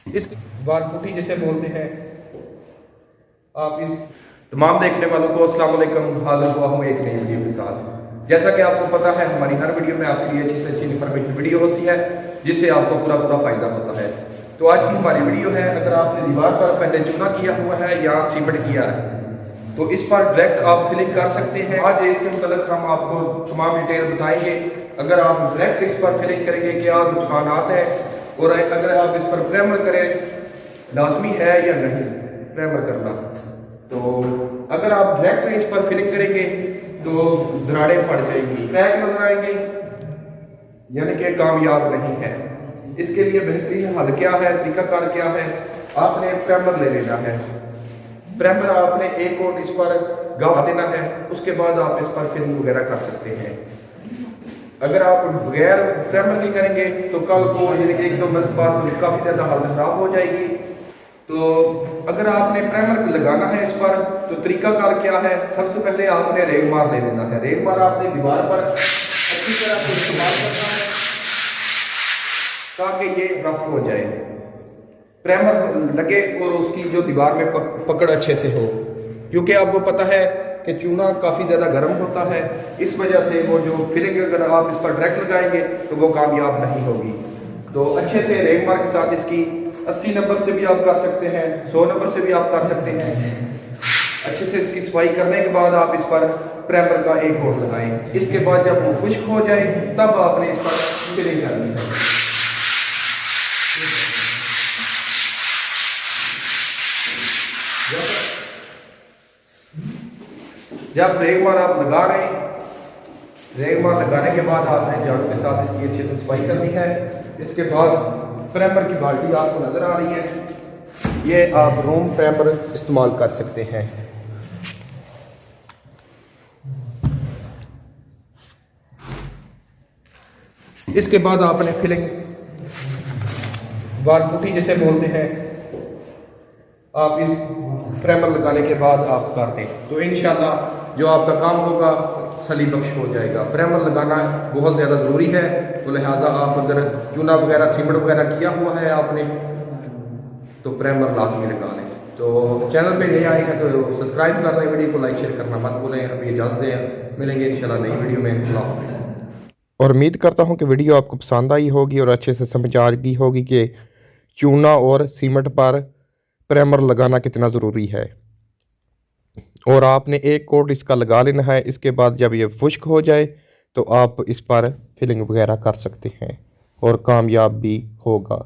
इस बार पुटी जिसे बोलते हैं। आप इस तमाम देखने वालों को अस्सलाम वालेकुम, हाजिर हुआ हूँ एक नई वीडियो के साथ। जैसा कि आपको पता है, हमारी हर वीडियो में आपके लिए अच्छी से अच्छी इन्फॉर्मेशन वीडियो होती है जिससे आपको पूरा फ़ायदा होता है। तो आज की हमारी वीडियो है, अगर आपने दीवार पर पहले चूना किया हुआ है या सीमेंट किया है तो इस पर डायरेक्ट आप फिलिंग कर सकते हैं। आज इसके मतलब हम आपको तमाम डिटेल बताएंगे। अगर आप डायरेक्ट इस पर फिलिंग करेंगे क्या नुकसान हैं, और अगर आप इस पर प्राइमर करें लाजमी है या नहीं प्राइमर करना। तो अगर आप डायरेक्ट इस पर फिलिंग करेंगे तो दरारें पड़ जाएंगी, क्रैक नजर आएंगे, यानी कि कामयाब नहीं है। इसके लिए बेहतरीन हल क्या है, तरीकाकार क्या है, आपने प्राइमर ले लेना है। प्राइमर आपने एक कोट इस पर गवा देना है, उसके बाद आप इस पर फिलिंग वगैरह कर सकते हैं। अगर आप बगैर प्राइमर नहीं करेंगे तो कल को एक दो मिनट बाद काफ़ी ज़्यादा हालत ख़राब हो जाएगी। तो अगर आपने प्राइमर लगाना है इस पर तो तरीकाकार क्या है, सबसे पहले आपने रेगमार ले लेना है। रेगमार आपने दीवार पर अच्छी तरह से इस्तेमाल करना है ताकि ये रफ हो जाए, प्राइमर लगे और उसकी जो दीवार में पकड़ अच्छे से हो। क्योंकि आपको पता है कि चूना काफ़ी ज़्यादा गर्म होता है, इस वजह से वो जो फिलिंग अगर आप इस पर डायरेक्ट लगाएंगे तो वो कामयाब नहीं होगी। तो अच्छे से रेगमार के साथ इसकी 80 नंबर से भी आप कर सकते हैं, 100 नंबर से भी आप कर सकते हैं। अच्छे से इसकी सफाई करने के बाद आप इस पर प्राइमर का एक कोट लगाएं। इसके बाद जब वो खुश्क हो जाए तब आपने इस पर फिलिंग करनी है। जब रेगमार आप लगा रहे हैं, रेगमार लगाने के बाद आपने झाड़ू के साथ इसकी अच्छे से सफाई करनी है। इसके बाद प्राइमर की बाल्टी आपको नज़र आ रही है, ये आप रूम प्राइमर इस्तेमाल कर सकते हैं। इसके बाद आपने फिलिंग वाल पुटी जिसे बोलते हैं, आप इस प्राइमर लगाने के बाद आप कर दें तो इंशाल्लाह जो आपका काम होगा सली बख्श हो जाएगा। प्राइमर लगाना बहुत ज़्यादा ज़रूरी है, तो लिहाजा आप अगर चूना वगैरह सीमेंट वगैरह किया हुआ है आपने तो प्राइमर लाजमी लगा लें। तो चैनल पे नए आए हैं तो सब्सक्राइब कर लें, वीडियो को लाइक शेयर करना मत भूलें। अभी इजाज़त दें, मिलेंगे इंशाल्लाह नई वीडियो में। अल्लाह हाफ़िज़। और उम्मीद करता हूँ कि वीडियो आपको पसंद आई होगी और अच्छे से समझ आ गई होगी कि चूना और सीमेंट पर प्राइमर लगाना कितना ज़रूरी है। और आपने एक कोट इसका लगा लेना है। इसके बाद जब ये खुश्क हो जाए तो आप इस पर फिलिंग वगैरह कर सकते हैं और कामयाब भी होगा।